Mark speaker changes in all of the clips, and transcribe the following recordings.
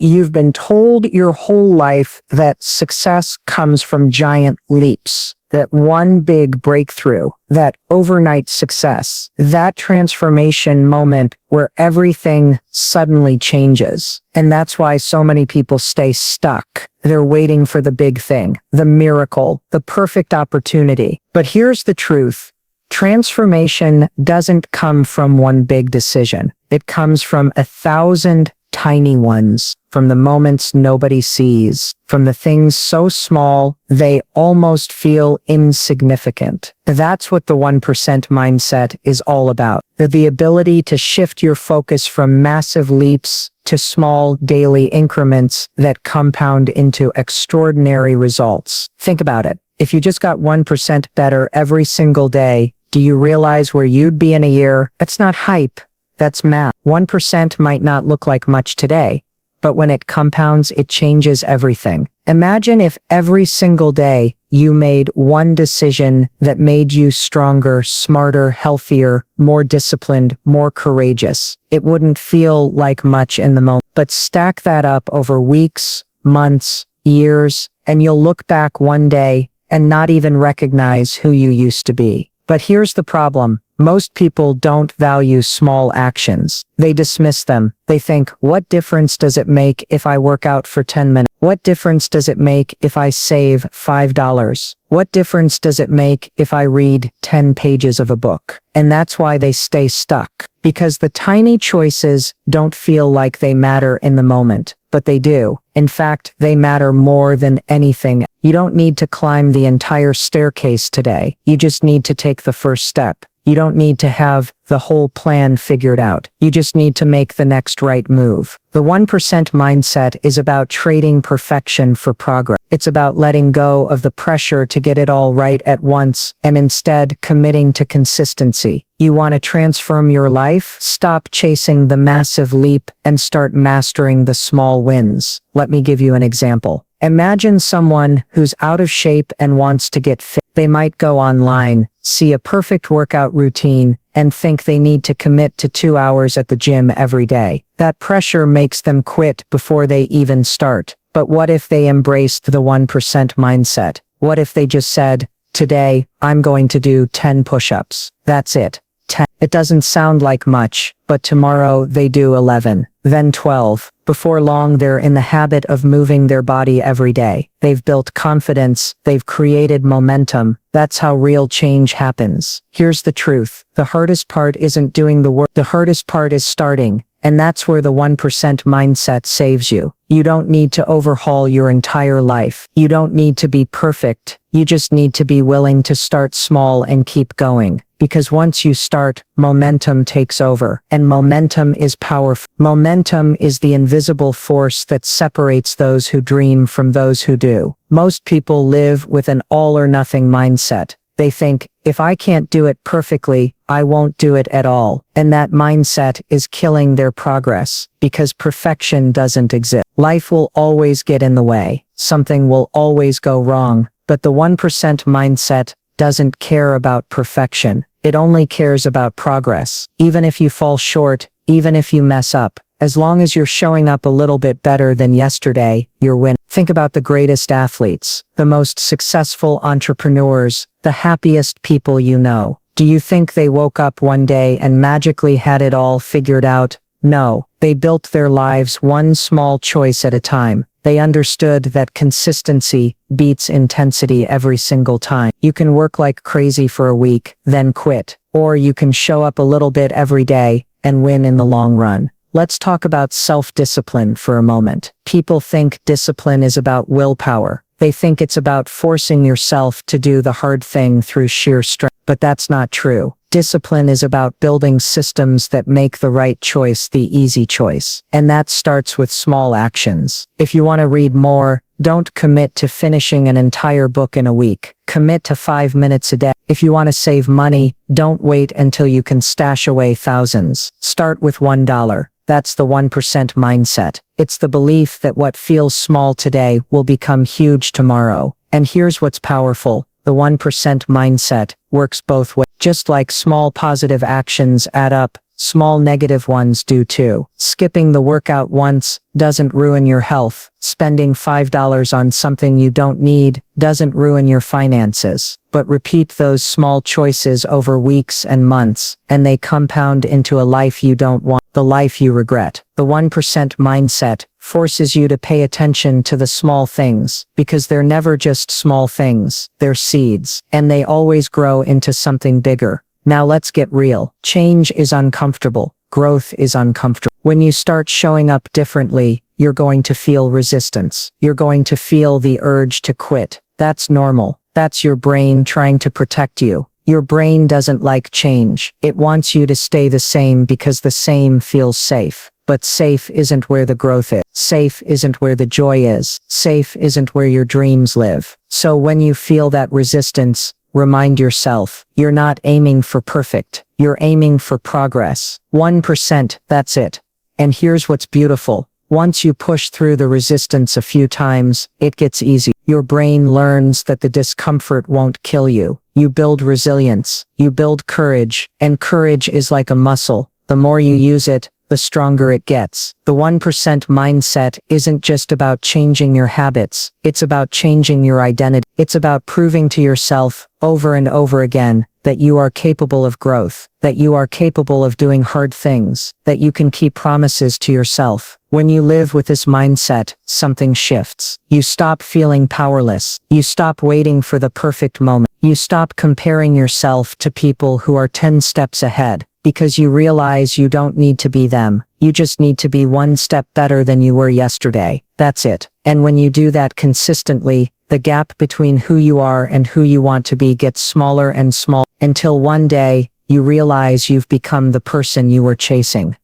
Speaker 1: You've been told your whole life that success comes from giant leaps, that one big breakthrough, that overnight success, that transformation moment where everything suddenly changes. And that's why so many people stay stuck. They're waiting for the big thing, the miracle, the perfect opportunity. But here's the truth. Transformation doesn't come from one big decision. It comes from 1,000 tiny ones, from the moments nobody sees, from the things so small they almost feel insignificant. That's what the 1% mindset is all about. The ability to shift your focus from massive leaps to small daily increments that compound into extraordinary results. Think about it. If you just got 1% better every single day, do you realize where you'd be in a year? That's not hype. That's math. 1% might not look like much today, but when it compounds, it changes everything. Imagine if every single day you made one decision that made you stronger, smarter, healthier, more disciplined, more courageous. It wouldn't feel like much in the moment, but stack that up over weeks, months, years, and you'll look back one day and not even recognize who you used to be. But here's the problem. Most people don't value small actions. They dismiss them. They think, what difference does it make if I work out for 10 minutes? What difference does it make if I save $5? What difference does it make if I read 10 pages of a book? And that's why they stay stuck. Because the tiny choices don't feel like they matter in the moment, but they do. In fact, they matter more than anything. You don't need to climb the entire staircase today. You just need to take the first step. You don't need to have the whole plan figured out. You just need to make the next right move. The 1% mindset is about trading perfection for progress. It's about letting go of the pressure to get it all right at once and instead committing to consistency. You want to transform your life? Stop chasing the massive leap and start mastering the small wins. Let me give you an example. Imagine someone who's out of shape and wants to get fit. They might go online, see a perfect workout routine, and think they need to commit to 2 hours at the gym every day. That pressure makes them quit before they even start. But what if they embraced the 1% mindset? What if they just said, today, I'm going to do 10 push-ups. That's it. 10. It doesn't sound like much, but tomorrow they do 11, then 12. Before long, they're in the habit of moving their body every day. They've built confidence. They've created momentum. That's how real change happens. Here's the truth. The hardest part isn't doing the work. The hardest part is starting. And that's where the 1% mindset saves you. You don't need to overhaul your entire life. You don't need to be perfect. You just need to be willing to start small and keep going. Because once you start, momentum takes over. And momentum is powerful. Momentum is the invisible force that separates those who dream from those who do. Most people live with an all-or-nothing mindset. They think, if I can't do it perfectly, I won't do it at all. And that mindset is killing their progress, because perfection doesn't exist. Life will always get in the way. Something will always go wrong. But the 1% mindset doesn't care about perfection. It only cares about progress. Even if you fall short, even if you mess up, as long as you're showing up a little bit better than yesterday, you're winning. Think about the greatest athletes, the most successful entrepreneurs, the happiest people you know. Do you think they woke up one day and magically had it all figured out? No, they built their lives one small choice at a time. They understood that consistency beats intensity every single time. You can work like crazy for a week, then quit. Or you can show up a little bit every day and win in the long run. Let's talk about self-discipline for a moment. People think discipline is about willpower. They think it's about forcing yourself to do the hard thing through sheer strength. But that's not true. Discipline is about building systems that make the right choice the easy choice. And that starts with small actions. If you want to read more, don't commit to finishing an entire book in a week. Commit to 5 minutes a day. If you want to save money, don't wait until you can stash away thousands. Start with $1. That's the 1% mindset. It's the belief that what feels small today will become huge tomorrow. And here's what's powerful. The 1% mindset works both ways. Just like small positive actions add up, small negative ones do too. Skipping the workout once doesn't ruin your health. Spending $5 on something you don't need doesn't ruin your finances. But repeat those small choices over weeks and months, and they compound into a life you don't want, the life you regret. The 1% mindset forces you to pay attention to the small things, because they're never just small things, they're seeds, and they always grow into something bigger. Now let's get real. Change is uncomfortable. Growth is uncomfortable. When you start showing up differently, you're going to feel resistance. You're going to feel the urge to quit. That's normal. That's your brain trying to protect you. Your brain doesn't like change. It wants you to stay the same because the same feels safe. But safe isn't where the growth is. Safe isn't where the joy is. Safe isn't where your dreams live. So when you feel that resistance, remind yourself, you're not aiming for perfect. You're aiming for progress. 1%, that's it. And here's what's beautiful. Once you push through the resistance a few times, it gets easy. Your brain learns that the discomfort won't kill you. You build resilience. You build courage. And courage is like a muscle. The more you use it, the stronger it gets. The 1% mindset isn't just about changing your habits. It's about changing your identity. It's about proving to yourself over and over again that you are capable of growth, that you are capable of doing hard things, that you can keep promises to yourself. When you live with this mindset, something shifts. You stop feeling powerless. You stop waiting for the perfect moment. You stop comparing yourself to people who are 10 steps ahead. Because you realize you don't need to be them. You just need to be one step better than you were yesterday. That's it. And when you do that consistently, the gap between who you are and who you want to be gets smaller and smaller, until one day, you realize you've become the person you were chasing.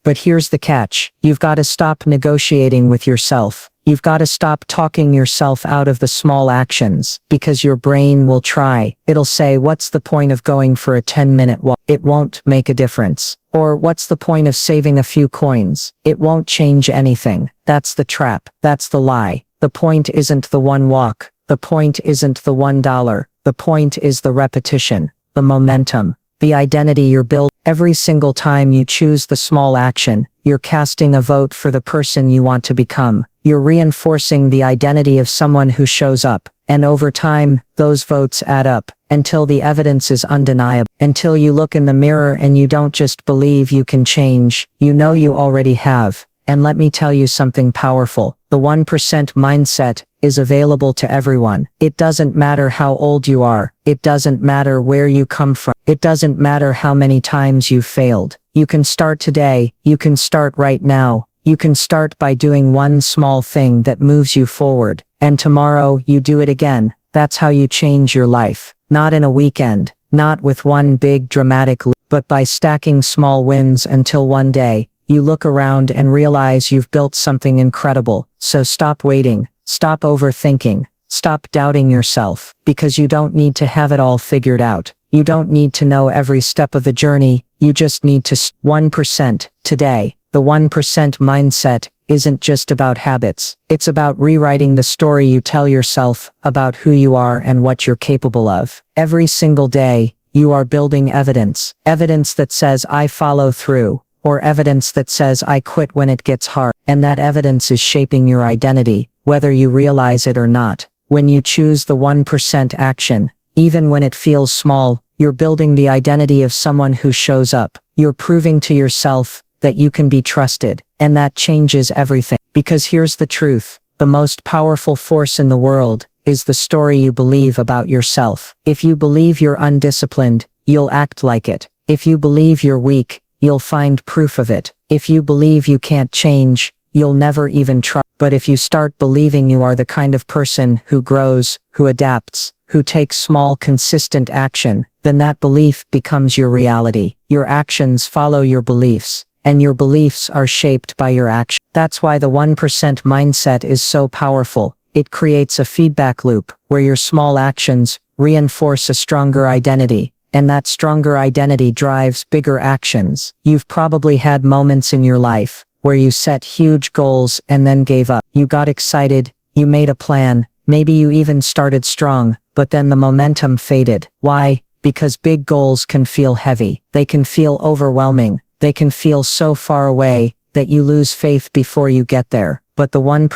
Speaker 1: But here's the catch. You've got to stop negotiating with yourself. You've got to stop talking yourself out of the small actions, because your brain will try. It'll say, what's the point of going for a 10-minute walk? It won't make a difference. Or what's the point of saving a few coins? It won't change anything. That's the trap. That's the lie. The point isn't the one walk. The point isn't the $1. The point is the repetition, the momentum, the identity you're building. Every single time you choose the small action, you're casting a vote for the person you want to become. You're reinforcing the identity of someone who shows up. And over time, those votes add up, until the evidence is undeniable. Until you look in the mirror and you don't just believe you can change, you know you already have. And let me tell you something powerful. The 1% mindset is available to everyone. It doesn't matter how old you are. It doesn't matter where you come from. It doesn't matter how many times you've failed. You can start today. You can start right now. You can start by doing one small thing that moves you forward. And tomorrow you do it again. That's how you change your life. Not in a weekend. Not with one big dramatic leap, but by stacking small wins until one day, you look around and realize you've built something incredible. So stop waiting. Stop overthinking. Stop doubting yourself. Because you don't need to have it all figured out. You don't need to know every step of the journey. You just need to 1% today. The 1% mindset isn't just about habits. It's about rewriting the story you tell yourself about who you are and what you're capable of. Every single day, you are building evidence. Evidence that says I follow through. Or evidence that says I quit when it gets hard. And that evidence is shaping your identity, whether you realize it or not. When you choose the 1% action, even when it feels small, you're building the identity of someone who shows up. You're proving to yourself that you can be trusted, and that changes everything. Because here's the truth. The most powerful force in the world is the story you believe about yourself. If you believe you're undisciplined, you'll act like it. If you believe you're weak, you'll find proof of it. If you believe you can't change, you'll never even try. But if you start believing you are the kind of person who grows, who adapts, who takes small, consistent action, then that belief becomes your reality. Your actions follow your beliefs, and your beliefs are shaped by your action. That's why the 1% mindset is so powerful. It creates a feedback loop where your small actions reinforce a stronger identity. And that stronger identity drives bigger actions. You've probably had moments in your life where you set huge goals and then gave up. You got excited, you made a plan, maybe you even started strong, but then the momentum faded. Why? because big goals can feel heavy. They can feel overwhelming. They can feel so far away that you lose faith before you get there. But the 1%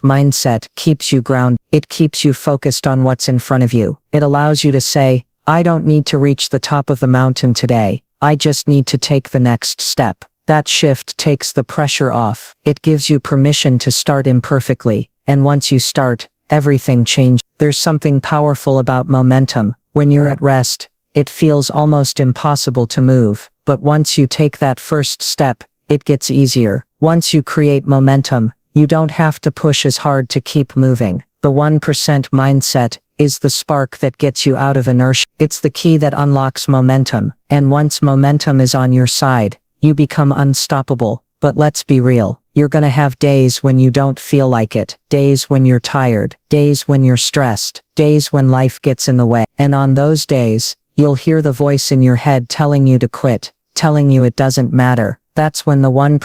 Speaker 1: mindset keeps you grounded. It keeps you focused on what's in front of you. It allows you to say, I don't need to reach the top of the mountain today. I just need to take the next step. That shift takes the pressure off. It gives you permission to start imperfectly. And once you start, everything changes. There's something powerful about momentum. When you're at rest, it feels almost impossible to move. But once you take that first step, it gets easier. Once you create momentum, you don't have to push as hard to keep moving. The 1% mindset is the spark that gets you out of inertia. It's the key that unlocks momentum. And once momentum is on your side, you become unstoppable. But let's be real. You're gonna have days when you don't feel like it. Days when you're tired. Days when you're stressed. Days when life gets in the way. And on those days, you'll hear the voice in your head telling you to quit, telling you it doesn't matter. That's when the 1%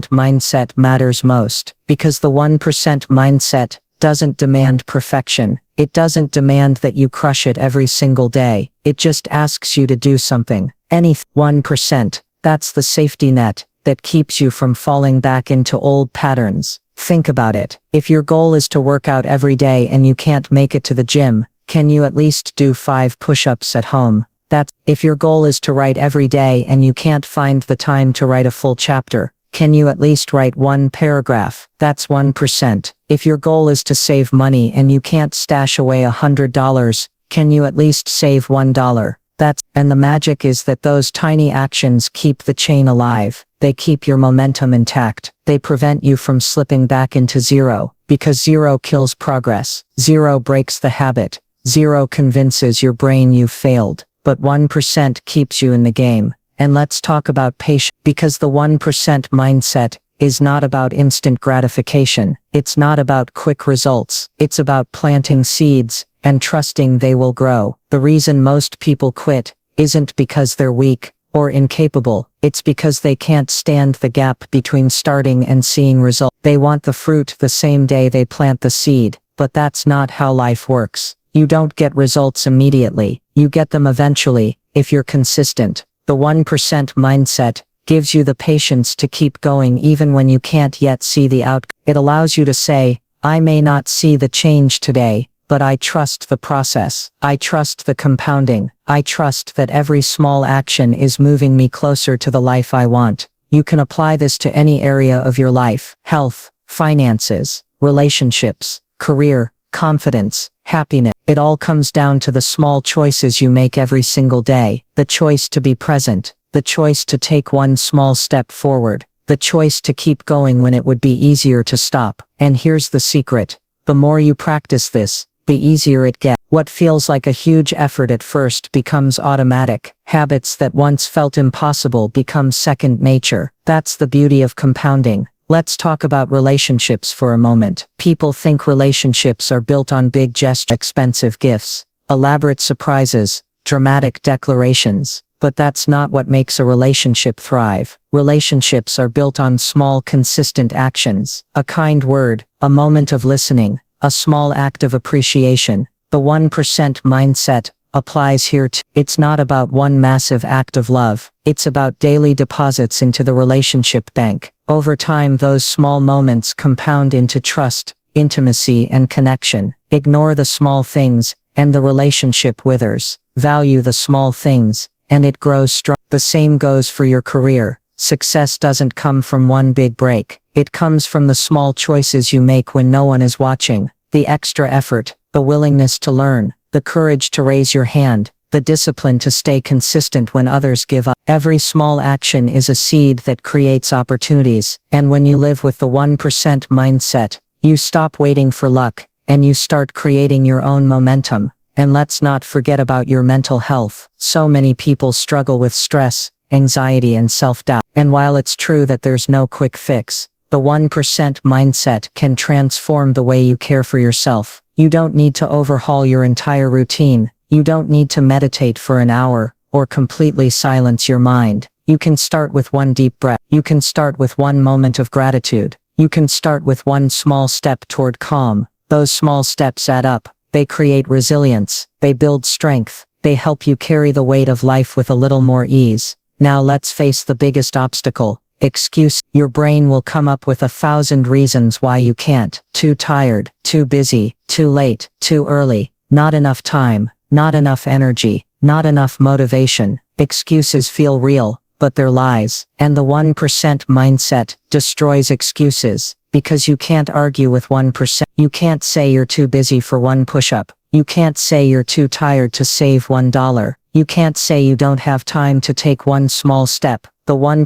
Speaker 1: mindset matters most. Because the 1% mindset doesn't demand perfection. It doesn't demand that you crush it every single day. It just asks you to do something. 1%. That's the safety net that keeps you from falling back into old patterns. Think about it. If your goal is to work out every day and you can't make it to the gym, can you at least do 5 push-ups at home? If your goal is to write every day and you can't find the time to write a full chapter, can you at least write 1 paragraph? That's 1%. If your goal is to save money and you can't stash away $100, can you at least save $1? And the magic is that those tiny actions keep the chain alive. They keep your momentum intact. They prevent you from slipping back into zero, because zero kills progress. Zero breaks the habit. Zero convinces your brain you've failed. But 1% keeps you in the game. And let's talk about patience, because the 1% mindset is not about instant gratification. It's not about quick results. It's about planting seeds and trusting they will grow. The reason most people quit isn't because they're weak or incapable. It's because they can't stand the gap between starting and seeing results. They want the fruit the same day they plant the seed, but that's not how life works. You don't get results immediately. You get them eventually, if you're consistent. The 1% mindset gives you the patience to keep going even when you can't yet see the outcome. It allows you to say, I may not see the change today, but I trust the process. I trust the compounding. I trust that every small action is moving me closer to the life I want. You can apply this to any area of your life: health, finances, relationships, career, confidence, happiness. It all comes down to the small choices you make every single day. The choice to be present. The choice to take one small step forward. The choice to keep going when it would be easier to stop. And here's the secret. The more you practice this, the easier it gets. What feels like a huge effort at first becomes automatic. Habits that once felt impossible become second nature. That's the beauty of compounding. Let's talk about relationships for a moment. People think relationships are built on big gestures, expensive gifts, elaborate surprises, dramatic declarations. But that's not what makes a relationship thrive. Relationships are built on small, consistent actions. A kind word, a moment of listening, a small act of appreciation. The 1% mindset applies here too. It's not about one massive act of love. It's about daily deposits into the relationship bank. Over time, those small moments compound into trust, intimacy, and connection. Ignore the small things, and the relationship withers. Value the small things, and it grows strong. The same goes for your career. Success doesn't come from one big break. It comes from the small choices you make when no one is watching. The extra effort, the willingness to learn, the courage to raise your hand, the discipline to stay consistent when others give up. Every small action is a seed that creates opportunities. And when you live with the 1% mindset, you stop waiting for luck, and you start creating your own momentum. And let's not forget about your mental health. So many people struggle with stress, anxiety, and self-doubt. And while it's true that there's no quick fix, the 1% mindset can transform the way you care for yourself. You don't need to overhaul your entire routine. You don't need to meditate for an hour, or completely silence your mind. You can start with one deep breath. You can start with one moment of gratitude. You can start with one small step toward calm. Those small steps add up. They create resilience. They build strength. They help you carry the weight of life with a little more ease. Now let's face the biggest obstacle. Excuse. Your brain will come up with 1,000 reasons why you can't. Too tired, too busy, too late, too early, not enough time, not enough energy, not enough motivation. Excuses feel real, but they're lies. And the 1% mindset destroys excuses, because you can't argue with 1%. You can't say you're too busy for one push-up. You can't say you're too tired to save $1. You can't say you don't have time to take one small step. The 1%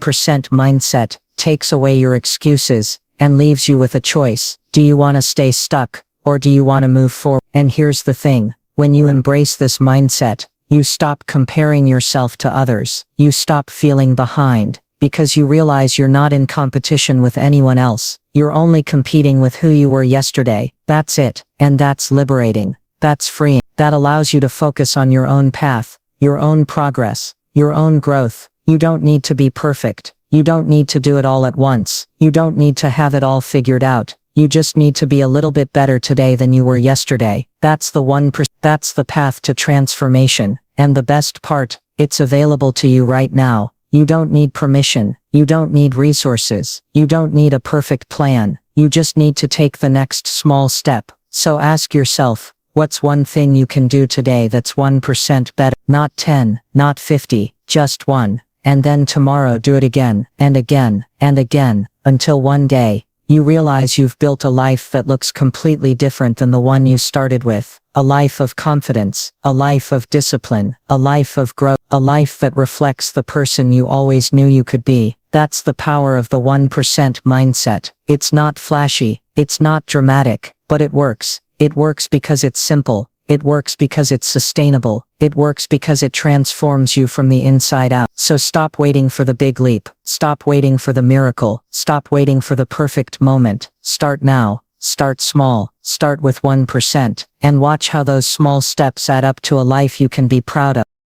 Speaker 1: mindset takes away your excuses and leaves you with a choice. Do you want to stay stuck, or do you want to move forward? And here's the thing, when you embrace this mindset, you stop comparing yourself to others. You stop feeling behind, because you realize you're not in competition with anyone else. You're only competing with who you were yesterday. That's it. And that's liberating. That's freeing. That allows you to focus on your own path, your own progress, your own growth. You don't need to be perfect. You don't need to do it all at once. You don't need to have it all figured out. You just need to be a little bit better today than you were yesterday. That's the 1%. That's the path to transformation. And the best part, it's available to you right now. You don't need permission. You don't need resources. You don't need a perfect plan. You just need to take the next small step. So ask yourself, what's one thing you can do today that's 1% better? Not 10, not 50, just 1. And then tomorrow do it again, and again, and again, until one day, you realize you've built a life that looks completely different than the one you started with. A life of confidence, a life of discipline, a life of growth, a life that reflects the person you always knew you could be. That's the power of the 1% mindset. It's not flashy, it's not dramatic, but it works. It works because it's simple. It works because it's sustainable. It works because it transforms you from the inside out. So stop waiting for the big leap. Stop waiting for the miracle. Stop waiting for the perfect moment. Start now. Start small. Start with 1%. And watch how those small steps add up to a life you can be proud of.